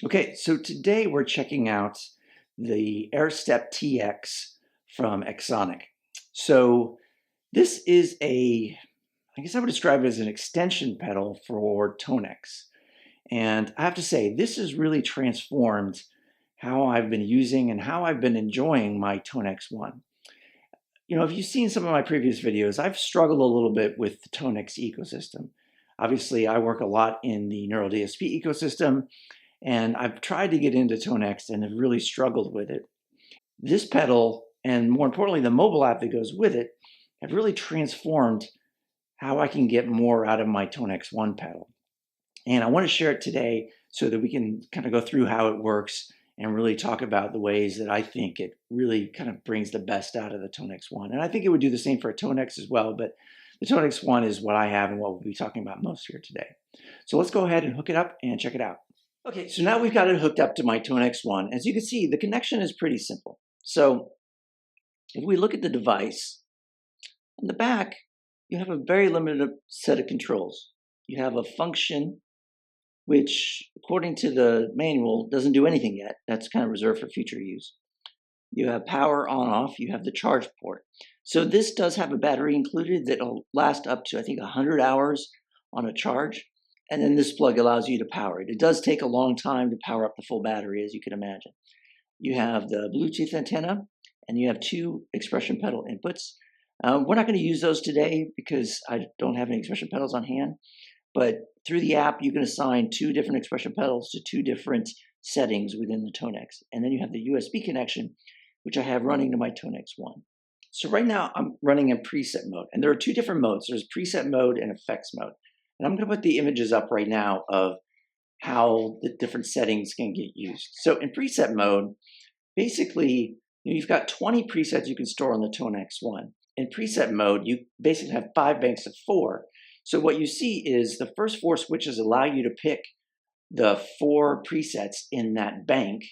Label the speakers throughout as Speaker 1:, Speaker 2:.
Speaker 1: Okay, so today we're checking out the Airstep TX from XSONIC. So this is I guess I would describe it as an extension pedal for Tonex. And I have to say, this has really transformed how I've been using and how I've been enjoying my Tonex One. You know, if you've seen some of my previous videos, I've struggled a little bit with the Tonex ecosystem. Obviously, I work a lot in the neural DSP ecosystem, and I've tried to get into Tonex and have really struggled with it. This pedal, and more importantly, the mobile app that goes with it, have really transformed how I can get more out of my Tonex One pedal. And I want to share it today so that we can kind of go through how it works and really talk about the ways that I think it really kind of brings the best out of the Tonex One. And I think it would do the same for a Tonex as well, but the Tonex One is what I have and what we'll be talking about most here today. So let's go ahead and hook it up and check it out. Okay, so now we've got it hooked up to my Tonex One. As you can see, the connection is pretty simple. So if we look at the device, on the back, you have a very limited set of controls. You have a function which, according to the manual, doesn't do anything yet. That's kind of reserved for future use. You have power on-off. You have the charge port. So this does have a battery included that'll last up to, I think, 100 hours on a charge. And then this plug allows you to power it. It does take a long time to power up the full battery, as you can imagine. You have the Bluetooth antenna, and you have two expression pedal inputs. We're not going to use those today because I don't have any expression pedals on hand. But through the app, you can assign two different expression pedals to two different settings within the Tonex. And then you have the USB connection, which I have running to my Tonex One. So right now, I'm running in preset mode. And there are two different modes. There's preset mode and effects mode. And I'm going to put the images up right now of how the different settings can get used. So in preset mode, basically, you've got 20 presets you can store on the Tonex One. In preset mode, you basically have 5 banks of 4. So what you see is the first 4 switches allow you to pick the 4 presets in that bank.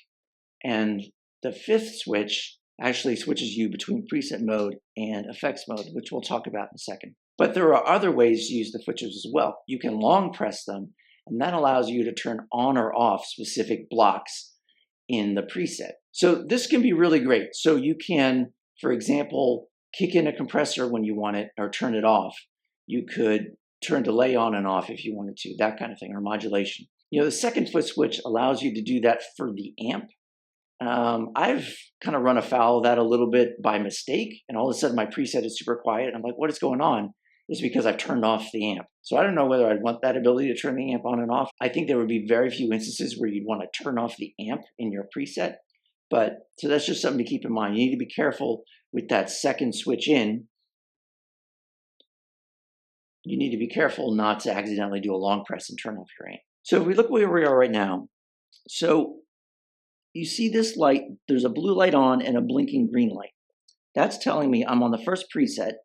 Speaker 1: And the 5th switch actually switches you between preset mode and effects mode, which we'll talk about in a second. But there are other ways to use the switches as well. You can long press them, and that allows you to turn on or off specific blocks in the preset. So this can be really great. So you can, for example, kick in a compressor when you want it or turn it off. You could turn delay on and off if you wanted to, that kind of thing, or modulation. You know, the second foot switch allows you to do that for the amp. I've kind of run afoul of that a little bit by mistake, and all of a sudden my preset is super quiet. I'm like, what is going on? It's because I've turned off the amp. So I don't know whether I'd want that ability to turn the amp on and off. I think there would be very few instances where you'd want to turn off the amp in your preset. But so that's just something to keep in mind. You need to be careful with that second switch in. You need to be careful not to accidentally do a long press and turn off your amp. So if we look where we are right now, so you see this light, there's a blue light on and a blinking green light. That's telling me I'm on the first preset.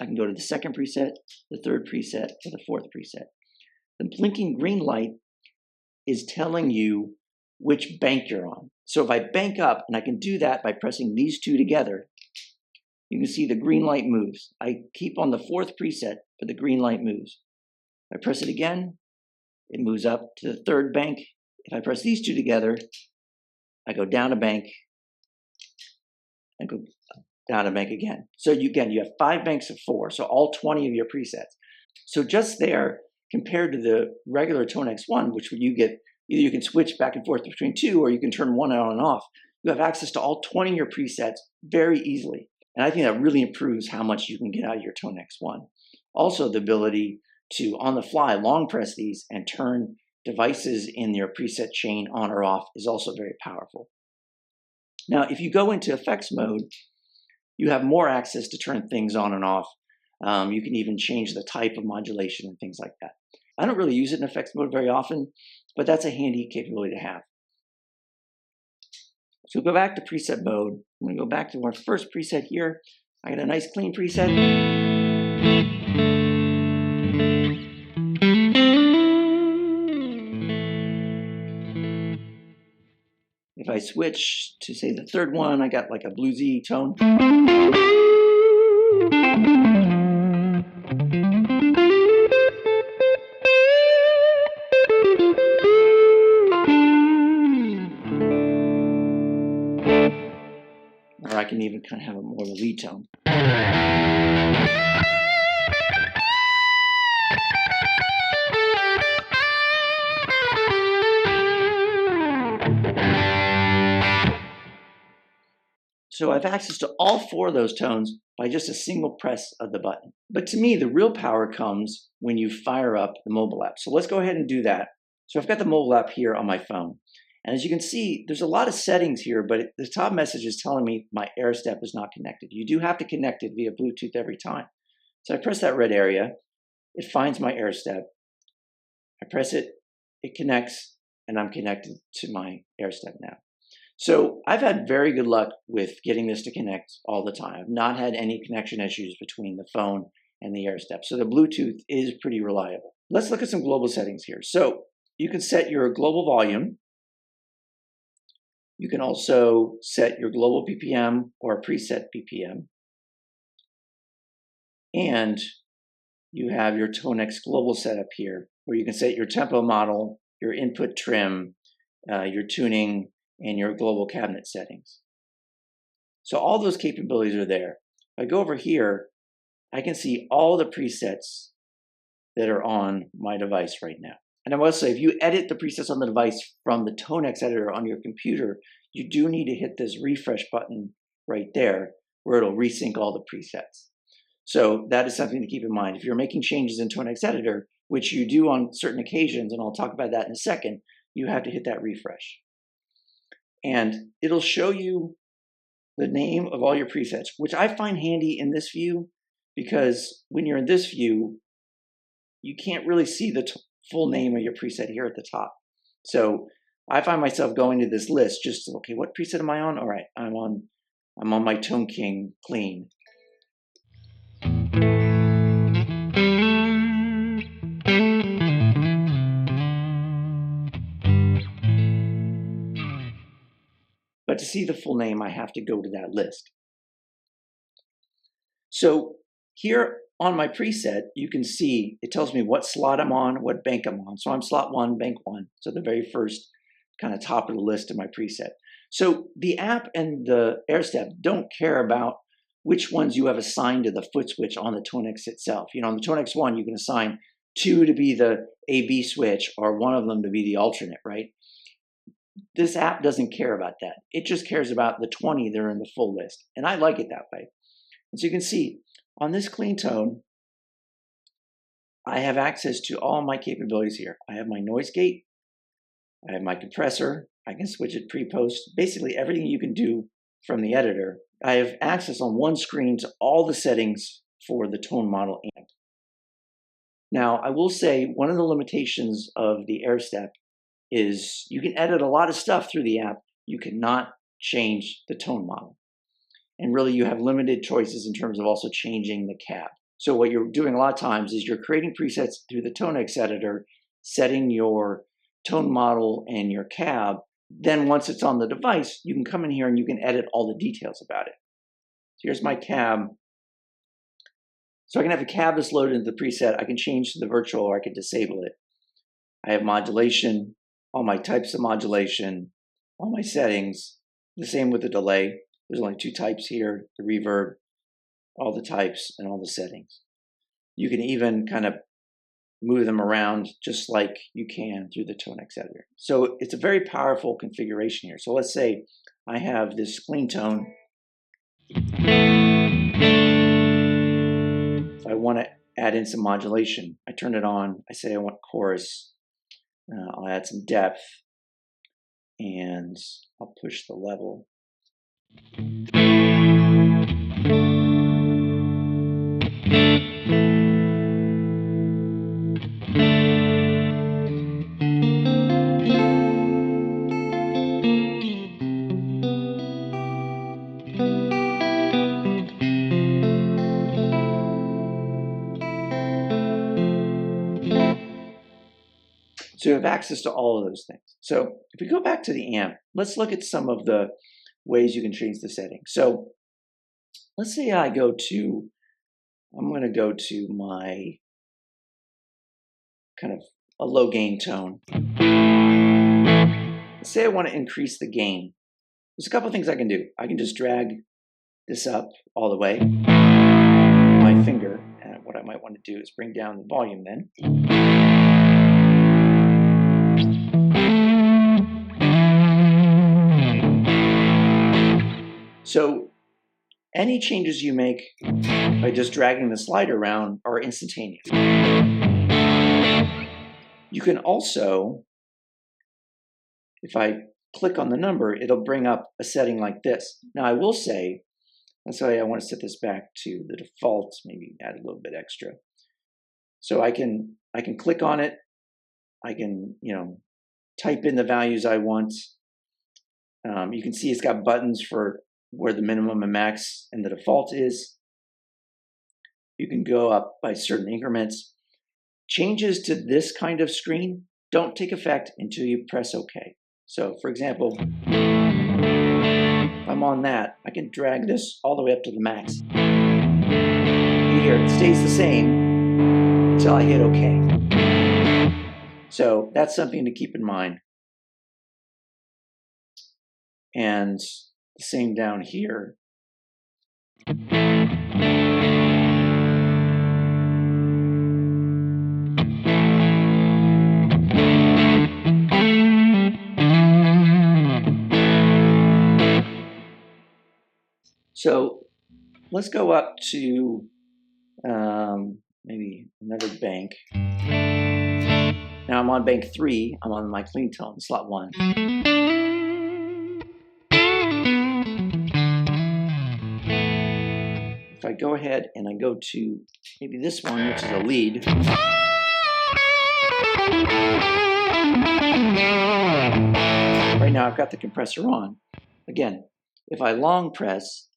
Speaker 1: I can go to the second preset, the third preset, or the fourth preset. The blinking green light is telling you which bank you're on. So if I bank up, and I can do that by pressing these two together, you can see the green light moves. I keep on the fourth preset, but the green light moves. If I press it again, it moves up to the third bank. If I press these two together, I go down a bank and go down a bank again. So you have 5 banks of 4, so all 20 of your presets. So just there, compared to the regular Tonex One, which you get, either you can switch back and forth between 2 or you can turn one on and off. You have access to all 20 of your presets very easily. And I think that really improves how much you can get out of your Tonex One. Also, the ability to, on the fly, long press these and turn devices in your preset chain on or off is also very powerful. Now, if you go into effects mode, you have more access to turn things on and off. You can even change the type of modulation and things like that. I don't really use it in effects mode very often, but that's a handy capability to have. So go back to preset mode. I'm going to go back to our first preset here. I got a nice clean preset. If I switch to, say, the third one, I got like a bluesy tone. I can even kind of have a more of a lead tone. So I have access to all 4 of those tones by just a single press of the button. But to me, the real power comes when you fire up the mobile app. So let's go ahead and do that. So I've got the mobile app here on my phone. And as you can see, there's a lot of settings here, but the top message is telling me my Airstep is not connected. You do have to connect it via Bluetooth every time. So I press that red area, it finds my Airstep. I press it, it connects, and I'm connected to my Airstep now. So I've had very good luck with getting this to connect all the time. I've not had any connection issues between the phone and the Airstep. So the Bluetooth is pretty reliable. Let's look at some global settings here. So you can set your global volume. You can also set your global BPM or a preset BPM. And you have your Tonex global setup here, where you can set your tempo model, your input trim, your tuning, and your global cabinet settings. So all those capabilities are there. If I go over here, I can see all the presets that are on my device right now. And I will say, if you edit the presets on the device from the Tonex Editor on your computer, you do need to hit this refresh button right there, where it'll resync all the presets. So that is something to keep in mind. If you're making changes in Tonex Editor, which you do on certain occasions, and I'll talk about that in a second, you have to hit that refresh. And it'll show you the name of all your presets, which I find handy in this view, because when you're in this view, you can't really see the full name of your preset here at the top. So I find myself going to this list just, okay, what preset am I on? All right, I'm on my Tone King clean. But to see the full name, I have to go to that list. So here on my preset, you can see it tells me what slot I'm on, what bank I'm on. So I'm slot 1, bank 1. So the very first kind of top of the list of my preset. So the app and the Airstep don't care about which ones you have assigned to the foot switch on the Tonex itself. You know, on the Tonex One, you can assign 2 to be the AB switch or one of them to be the alternate, right? This app doesn't care about that. It just cares about the 20 that are in the full list. And I like it that way. And so you can see on this clean tone, I have access to all my capabilities here. I have my noise gate. I have my compressor. I can switch it pre-post. Basically everything you can do from the editor. I have access on one screen to all the settings for the tone model amp. Now, I will say one of the limitations of the Airstep is you can edit a lot of stuff through the app. You cannot change the tone model. And really you have limited choices in terms of also changing the cab. So what you're doing a lot of times is you're creating presets through the Tonex Editor, setting your tone model and your cab. Then once it's on the device, you can come in here and you can edit all the details about it. So here's my cab. So I can have a cab that's loaded into the preset. I can change to the virtual or I can disable it. I have modulation, all my types of modulation, all my settings. The same with the delay. There's only 2 types here, the reverb, all the types, and all the settings. You can even kind of move them around just like you can through the Tonex Editor. So it's a very powerful configuration here. So let's say I have this clean tone. If I want to add in some modulation, I turn it on. I say I want chorus. I'll add some depth, and I'll push the level. So you have access to all of those things. So if we go back to the amp, let's look at some of the ways you can change the settings. So let's say I'm going to go to my kind of a low gain tone. Let's say I want to increase the gain. There's a couple of things I can do. I can just drag this up all the way, my finger, and what I might want to do is bring down the volume then. So any changes you make by just dragging the slider around are instantaneous. You can also, if I click on the number, it'll bring up a setting like this. Now I will say, let's say I want to set this back to the default, maybe add a little bit extra. So I can click on it. I can, type in the values I want. You can see it's got buttons for where the minimum and max and the default is. You can go up by certain increments. Changes to this kind of screen don't take effect until you press OK. So for example, if I'm on that, I can drag this all the way up to the max. Here, it stays the same until I hit OK. So that's something to keep in mind. And the same down here. So let's go up to maybe another bank. Now I'm on bank 3. I'm on my clean tone, slot 1. If I go ahead and I go to maybe this one, which is a lead. Right now I've got the compressor on. Again, if I long press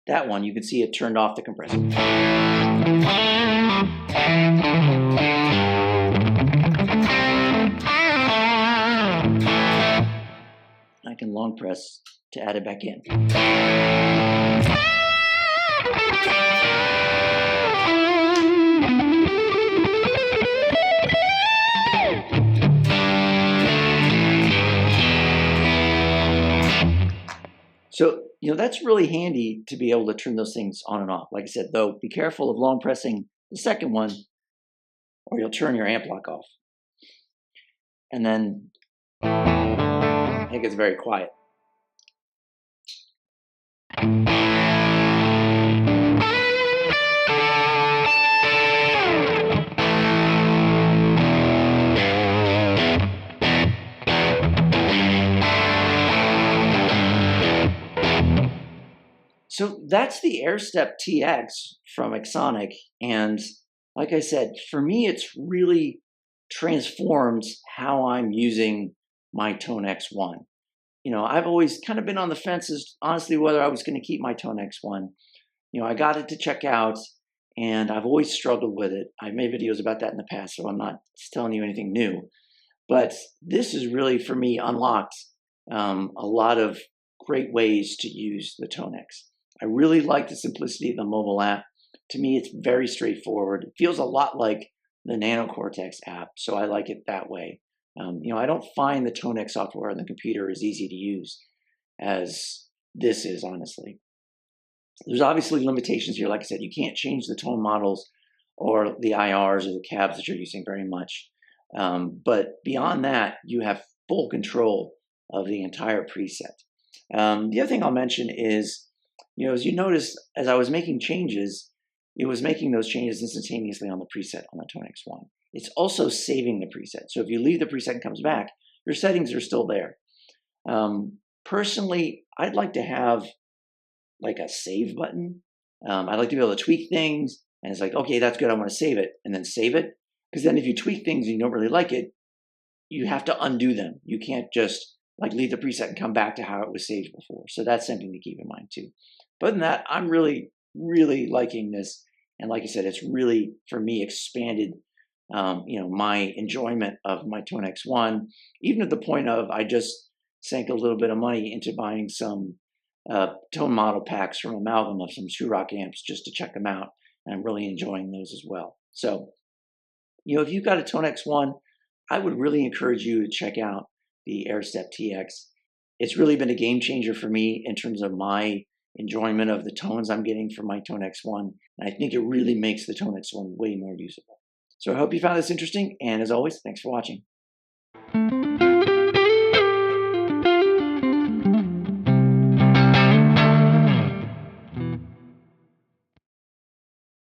Speaker 1: that one, you can see it turned off the compressor. I can long press to add it back in. So, that's really handy to be able to turn those things on and off. Like I said, though, be careful of long pressing the second one or you'll turn your amp lock off. And then it gets very quiet. So that's the Airstep TX from XSONIC, and like I said, for me it's really transformed how I'm using my Tonex One. I've always kind of been on the fence as honestly whether I was going to keep my Tonex One. I got it to check out, and I've always struggled with it. I've made videos about that in the past, so I'm not telling you anything new. But this is really, for me, unlocked a lot of great ways to use the Tonex. I really like the simplicity of the mobile app. To me, it's very straightforward. It feels a lot like the Nano Cortex app, so I like it that way. I don't find the Tonex software on the computer as easy to use as this is, honestly. There's obviously limitations here. Like I said, you can't change the tone models or the IRs or the cabs that you're using very much. But beyond that, you have full control of the entire preset. The other thing I'll mention is, as you notice, as I was making changes, it was making those changes instantaneously on the preset on the Tonex One. It's also saving the preset. So if you leave the preset and comes back, your settings are still there. Personally, I'd like to have like a save button. I'd like to be able to tweak things, and it's like, okay, that's good, I want to save it, and then save it. Because then if you tweak things and you don't really like it, you have to undo them. You can't just like leave the preset and come back to how it was saved before. So that's something to keep in mind too. But other than that, I'm really, really liking this. And like I said, it's really, for me, expanded my enjoyment of my Tonex One, even at the point of I just sank a little bit of money into buying some tone model packs from Amalgam of some Rock amps just to check them out. And I'm really enjoying those as well. So, if you've got a Tonex One, I would really encourage you to check out the Airstep TX. It's really been a game changer for me in terms of my enjoyment of the tones I'm getting from my Tonex One. And I think it really makes the Tonex One way more usable. So I hope you found this interesting. And as always, thanks for watching.